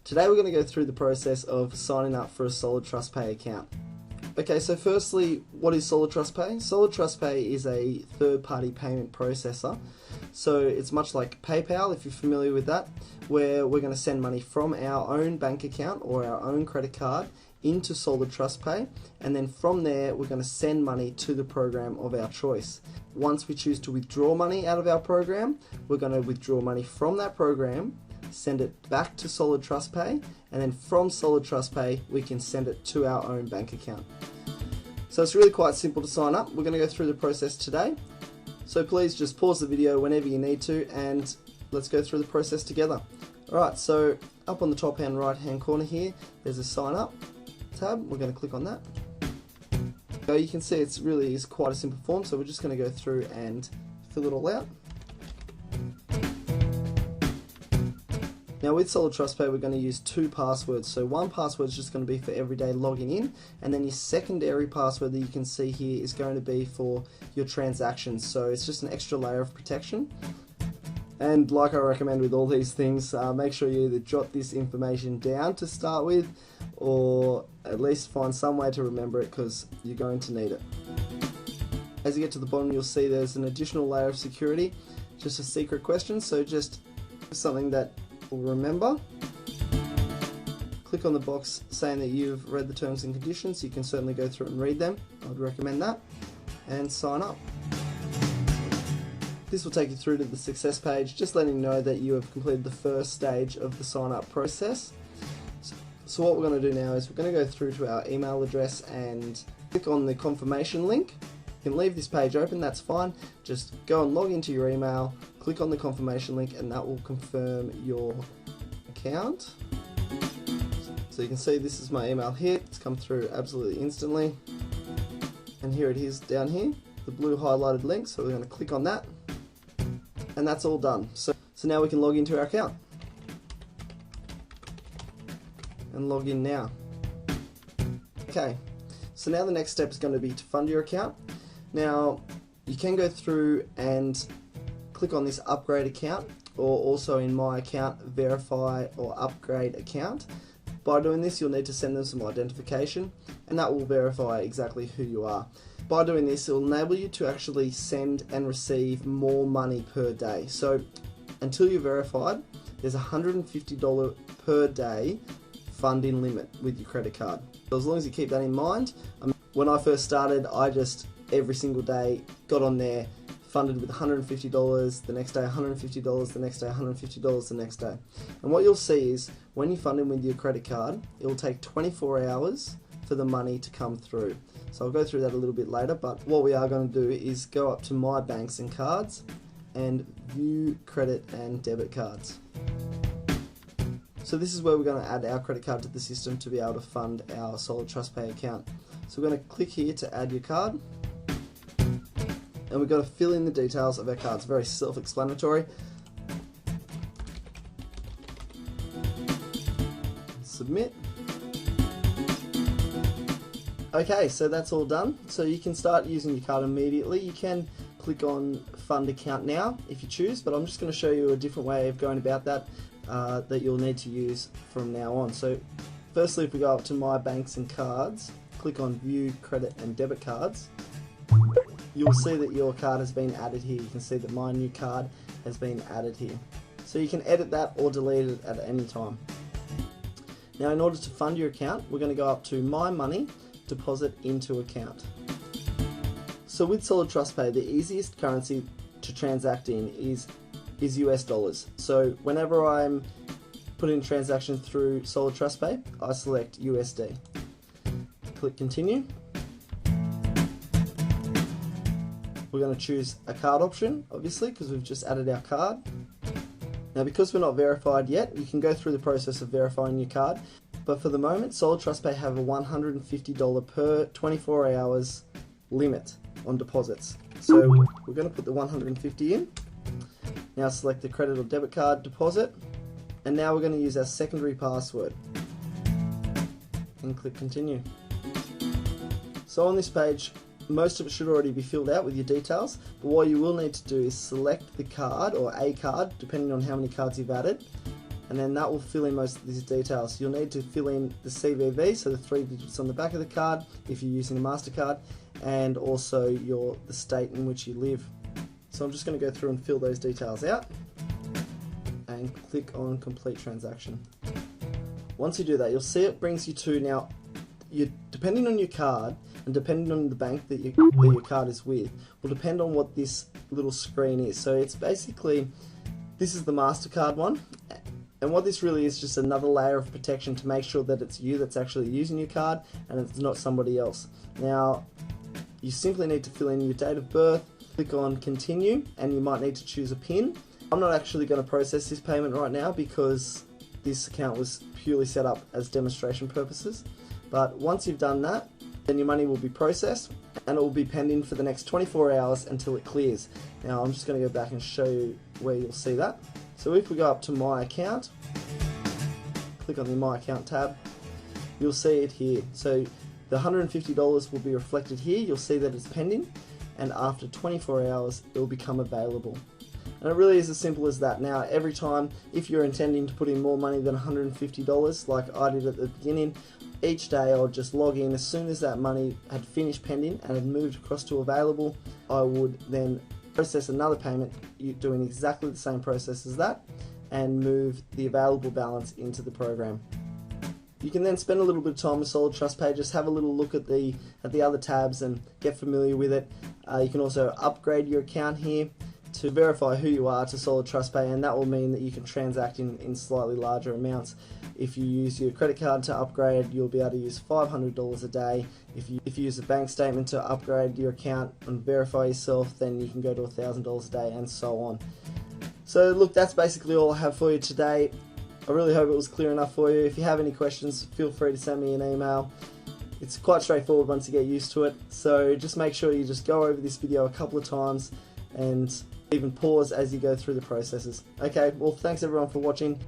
Today we're going to go through the process of signing up for a Solid TrustPay account. Okay, so firstly, what is Solid TrustPay? Solid TrustPay is a third-party payment processor. So it's much like PayPal, if you're familiar with that, where we're going to send money from our own bank account or our own credit card into Solid TrustPay, and then from there we're going to send money to the program of our choice. Once we choose to withdraw money out of our program, we're going to withdraw money from that program, send it back to Solid TrustPay, and then from Solid TrustPay we can send it to our own bank account. So it's really quite simple to sign up. We're going to go through the process today. So please just pause the video whenever you need to and let's go through the process together. Alright, so up on the top right hand corner here there's a sign up tab. We're going to click on that. So you can see it's really is quite a simple form, so we're just going to go through and fill it all out. Now with Solid TrustPay we're going to use two passwords. So one password is just going to be for everyday logging in, and then your secondary password that you can see here is going to be for your transactions. So it's just an extra layer of protection. And like I recommend with all these things, make sure you either jot this information down to start with, or at least find some way to remember it because you're going to need it. As you get to the bottom you'll see there's an additional layer of security, just a secret question, so just something that remember. Click on the box saying that you've read the terms and conditions. You can certainly go through and read them. I would recommend that, and sign up. This will take you through to the success page, just letting you know that you have completed the first stage of the sign up process. So what we're going to do now is we're going to go through to our email address and click on the confirmation link. You can leave this page open, that's fine. Just go and log into your email, click on the confirmation link, and that will confirm your account. So you can see this is my email here. It's come through absolutely instantly. And here it is down here, the blue highlighted link. So we're going to click on that. And that's all done. So now we can log into our account. And log in now. Okay, so now the next step is going to be to fund your account. Now, you can go through and click on this upgrade account, or also in my account, verify or upgrade account. By doing this, you'll need to send them some identification, and that will verify exactly who you are. By doing this, it will enable you to actually send and receive more money per day. So, until you're verified, there's a $150 per day funding limit with your credit card. So as long as you keep that in mind, when I first started, I just every single day got on there, funded with $150, the next day $150, the next day $150, the next day. And what you'll see is when you fund in with your credit card, it will take 24 hours for the money to come through. So I'll go through that a little bit later, but what we are going to do is go up to My Banks and Cards and view credit and debit cards. So this is where we're going to add our credit card to the system to be able to fund our Solid TrustPay account. So we're going to click here to add your card. And we've got to fill in the details of our card. It's very self-explanatory. Submit. Okay, so that's all done. So you can start using your card immediately. You can click on Fund Account Now if you choose, but I'm just going to show you a different way of going about that that you'll need to use from now on. So firstly, if we go up to My Banks and Cards, click on View Credit and Debit Cards, you'll see that your card has been added here. You can see that my new card has been added here. So you can edit that or delete it at any time. Now in order to fund your account, we're going to go up to My Money, Deposit into Account. So with Solid TrustPay, the easiest currency to transact in is US dollars. So whenever I'm putting a transaction through Solid TrustPay, I select USD. Click Continue. We're going to choose a card option, obviously, because we've just added our card. Now because we're not verified yet, you can go through the process of verifying your card, but for the moment, Solid TrustPay have a $150 per 24 hours limit on deposits. So we're going to put the 150 in. Now select the credit or debit card deposit, and now we're going to use our secondary password. And click Continue. So on this page, most of it should already be filled out with your details, but what you will need to do is select the card or a card, depending on how many cards you've added, and then that will fill in most of these details. You'll need to fill in the CVV, so the 3 digits on the back of the card if you're using a MasterCard, and also the state in which you live. So I'm just going to go through and fill those details out and click on complete transaction. Once you do that, you'll see it brings you to, now depending on your card and depending on the bank that your card is with, will depend on what this little screen is. So it's basically, this is the MasterCard one, and what this really is just another layer of protection to make sure that it's you that's actually using your card and it's not somebody else. Now, you simply need to fill in your date of birth, click on continue, and you might need to choose a PIN. I'm not actually going to process this payment right now because this account was purely set up as demonstration purposes. But once you've done that, then your money will be processed and it will be pending for the next 24 hours until it clears. Now I'm just going to go back and show you where you'll see that. So if we go up to My Account, click on the My Account tab, you'll see it here. So the $150 will be reflected here. You'll see that it's pending, and after 24 hours it will become available. And it really is as simple as that. Now every time, if you're intending to put in more money than $150 like I did at the beginning, each day I would just log in. As soon as that money had finished pending and had moved across to available, I would then process another payment doing exactly the same process as that and move the available balance into the program. You can then spend a little bit of time with Solid Trust Pay, just have a little look at the other tabs and get familiar with it. You can also upgrade your account here to verify who you are to Solid Trust Pay, and that will mean that you can transact in slightly larger amounts. If you use your credit card to upgrade, you'll be able to use $500 a day. If you use a bank statement to upgrade your account and verify yourself, then you can go to $1,000 a day, and so on. So look, that's basically all I have for you today. I really hope it was clear enough for you. If you have any questions, feel free to send me an email. It's quite straightforward once you get used to it, so just make sure you just go over this video a couple of times and even pause as you go through the processes. Okay, well, thanks everyone for watching.